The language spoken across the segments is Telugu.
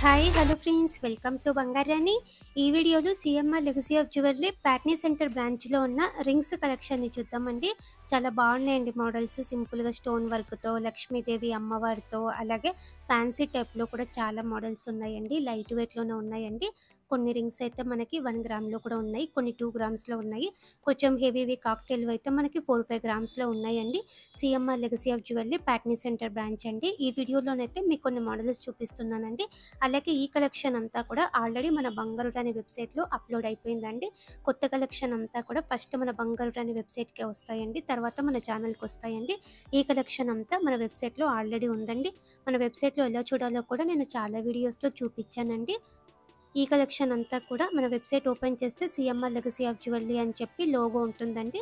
Hi hello friends, welcome to Bangarani. ఈ వీడియోలో CMR legacy of jewellery Patny centre బ్రాంచ్లో ఉన్న రింగ్స్ కలెక్షన్ని చూద్దామండి. చాలా బాగున్నాయండి మోడల్స్. సింపుల్గా స్టోన్ వర్క్తో, లక్ష్మీదేవి అమ్మవారితో, అలాగే ఫ్యాన్సీ టైప్లో కూడా చాలా మోడల్స్ ఉన్నాయండి. లైట్ వెయిట్లోనే ఉన్నాయండి. కొన్ని రింగ్స్ అయితే మనకి 1 గ్రామ్లో కూడా ఉన్నాయి, కొన్ని 2 గ్రామ్స్లో ఉన్నాయి. కొంచెం హెవీవి కాక్టైల్ అయితే మనకి 4-5 గ్రామ్స్లో ఉన్నాయండి. CMR legacy of jewellery Patny centre branch అండి. ఈ వీడియోలోనైతే మీకు కొన్ని మోడల్స్ చూపిస్తున్నానండి. అలాగే ఈ కలెక్షన్ అంతా కూడా ఆల్రెడీ మన బంగారు రాణి వెబ్సైట్లో అప్లోడ్ అయిపోయిందండి. కొత్త కలెక్షన్ అంతా కూడా ఫస్ట్ మన బంగారు రాణి వెబ్సైట్కే వస్తాయండి, తర్వాత మన ఛానల్కి వస్తాయండి. ఈ కలెక్షన్ అంతా మన వెబ్సైట్లో ఆల్రెడీ ఉందండి. మన వెబ్సైట్లో ఎలా చూడాలో కూడా నేను చాలా వీడియోస్లో చూపించానండి. ఈ కలెక్షన్ అంతా కూడా మన వెబ్సైట్ ఓపెన్ చేస్తే సిఎంఆర్ లెగసీ ఆఫ్ జ్యువెలరీ అని చెప్పి లోగో ఉంటుందండి.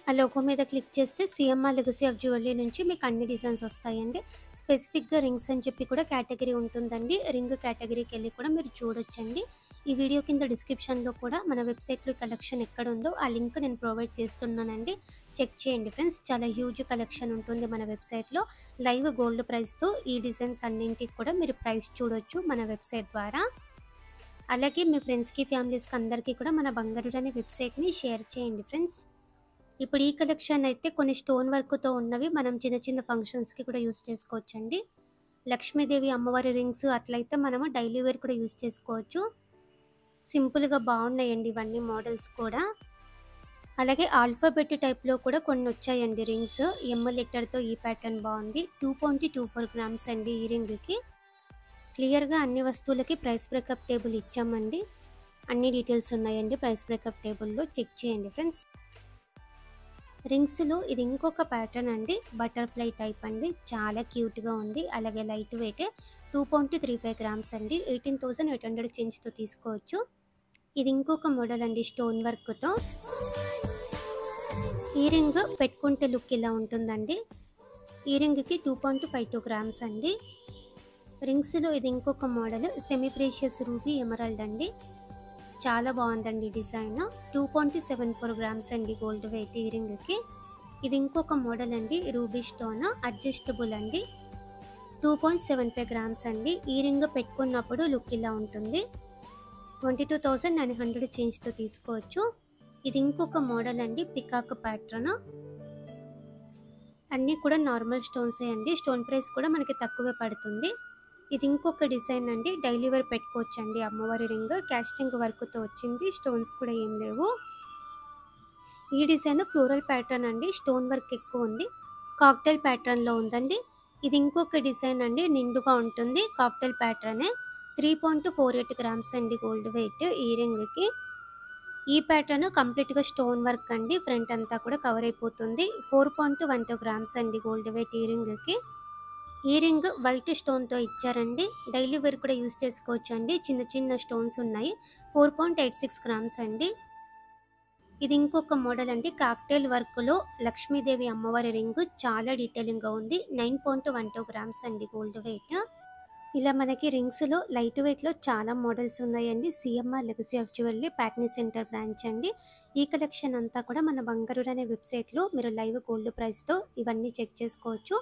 ఆ లోగో మీద క్లిక్ చేస్తే సిఎంఆర్ లెగసీ ఆఫ్ జ్యువెలరీ నుంచి మీకు అన్ని డిజైన్స్ వస్తాయండి. స్పెసిఫిక్గా రింగ్స్ అని చెప్పి కూడా కేటగిరీ ఉంటుందండి. రింగ్ కేటగిరీకి వెళ్ళి కూడా మీరు చూడొచ్చండి. ఈ వీడియో కింద డిస్క్రిప్షన్లో కూడా మన వెబ్సైట్లో కలెక్షన్ ఎక్కడ ఉందో ఆ లింక్ నేను ప్రొవైడ్ చేస్తున్నానండి. చెక్ చేయండి ఫ్రెండ్స్. చాలా హ్యూజ్ కలెక్షన్ ఉంటుంది మన వెబ్సైట్లో. లైవ్ గోల్డ్ ప్రైస్తో ఈ డిజైన్స్ అన్నింటికి కూడా మీరు ప్రైస్ చూడొచ్చు మన వెబ్సైట్ ద్వారా. అలాగే మీ ఫ్రెండ్స్కి, ఫ్యామిలీస్కి అందరికీ కూడా మన బంగారు రాణి వెబ్సైట్ని షేర్ చేయండి ఫ్రెండ్స్. ఇప్పుడు ఈ కలెక్షన్ అయితే కొన్ని స్టోన్ వర్క్తో ఉన్నవి మనం చిన్న చిన్న ఫంక్షన్స్కి కూడా యూస్ చేసుకోవచ్చండి. లక్ష్మీదేవి అమ్మవారి రింగ్స్ అట్లయితే మనము డైలీ వేర్ కూడా యూస్ చేసుకోవచ్చు. సింపుల్గా బాగున్నాయండి ఇవన్నీ మోడల్స్ కూడా. అలాగే ఆల్ఫాబెట్ టైప్లో కూడా కొన్ని వచ్చాయండి రింగ్స్. ఎమ్ లెటర్తో ఈ ప్యాటర్న్ బాగుంది. 2.24 గ్రామ్స్ అండి ఈ రింగ్కి. క్లియర్గా అన్ని వస్తువులకి ప్రైస్ బ్రేకప్ టేబుల్ ఇచ్చామండి. అన్ని డీటెయిల్స్ ఉన్నాయండి ప్రైస్ బ్రేకప్ టేబుల్లో. చెక్ చేయండి ఫ్రెండ్స్. రింగ్స్లో ఇది ఇంకొక ప్యాటర్న్ అండి, బటర్ఫ్లై టైప్ అండి. చాలా క్యూట్గా ఉంది. అలాగే లైట్ వెయిట్. 2.35 గ్రామ్స్ అండి. 18,800 చేంజ్తో తీసుకోవచ్చు. ఇది ఇంకొక మోడల్ అండి స్టోన్ వర్క్తో. ఈ రింగ్ పెట్టుకుంటే లుక్ ఇలా ఉంటుందండి. ఈ రింగ్కి 2.52 గ్రామ్స్ అండి. రింగ్స్లో ఇది ఇంకొక model semi precious ruby emerald అండి. చాలా బాగుందండి డిజైన్. 2.74 గ్రామ్స్ అండి గోల్డ్ వెయిట్ ఈ రింగ్కి. ఇది ఇంకొక మోడల్ అండి రూబీ స్టోన్ అడ్జస్టబుల్ అండి. 2.75 గ్రామ్స్ అండి. ఈ రింగ్ పెట్టుకున్నప్పుడు లుక్ ఇలా ఉంటుంది. 22,900 చేంజ్తో తీసుకోవచ్చు. ఇది ఇంకొక మోడల్ అండి పికాక్ ప్యాటర్న్. అన్నీ కూడా నార్మల్ స్టోన్సే అండి. స్టోన్ ప్రైస్ కూడా మనకి తక్కువే పడుతుంది. ఇది ఇంకొక డిజైన్ అండి. డైలీ వేర్ పెట్టుకోవచ్చు అండి అమ్మవారి రింగ్. క్యాస్టింగ్ వర్క్తో వచ్చింది. స్టోన్స్ కూడా ఏం లేవు. ఈ డిజైన్ ఫ్లోరల్ ప్యాటర్న్ అండి. స్టోన్ వర్క్ ఎక్కువ ఉంది. కాక్టైల్ ప్యాటర్న్లో ఉందండి. ఇది ఇంకొక డిజైన్ అండి. నిండుగా ఉంటుంది. కాక్టైల్ ప్యాటర్నే. 3.48 గ్రామ్స్ అండి గోల్డ్ వెయిట్ ఈ రింగ్కి. ఈ ప్యాటర్న్ కంప్లీట్గా స్టోన్ వర్క్ అండి. ఫ్రంట్ అంతా కూడా కవర్ అయిపోతుంది. 4.12 గ్రామ్స్ అండి గోల్డ్ వెయిట్ ఈ రింగ్కి. ఈ రింగ్ వైట్ స్టోన్తో ఇచ్చారండి. డైలీ వేర్ కూడా యూస్ చేసుకోవచ్చు అండి. చిన్న చిన్న స్టోన్స్ ఉన్నాయి. 4.86 గ్రామ్స్ అండి. ఇది ఇంకొక మోడల్ అండి కాక్టైల్ వర్క్లో లక్ష్మీదేవి అమ్మవారి రింగ్. చాలా డీటెయిలింగ్గా ఉంది. 9.12 గ్రామ్స్ అండి గోల్డ్ వెయిట్. ఇలా మనకి రింగ్స్లో లైట్ వెయిట్లో చాలా మోడల్స్ ఉన్నాయండి. CMR legacy of jewellery Patny centre branch అండి. ఈ కలెక్షన్ అంతా కూడా మన బంగారు అనే వెబ్సైట్లో మీరు లైవ్ గోల్డ్ ప్రైస్తో ఇవన్నీ చెక్ చేసుకోవచ్చు.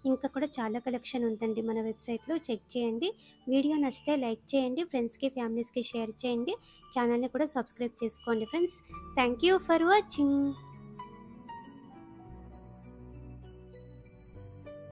ఇంకా కూడా చాలా కలెక్షన్ ఉందండి మన వెబ్సైట్లో. చెక్ చేయండి. వీడియో నచ్చితే లైక్ చేయండి. ఫ్రెండ్స్కి, ఫ్యామిలీస్కి షేర్ చేయండి. ఛానల్ని కూడా సబ్స్క్రైబ్ చేసుకోండి friends. Thank you for watching.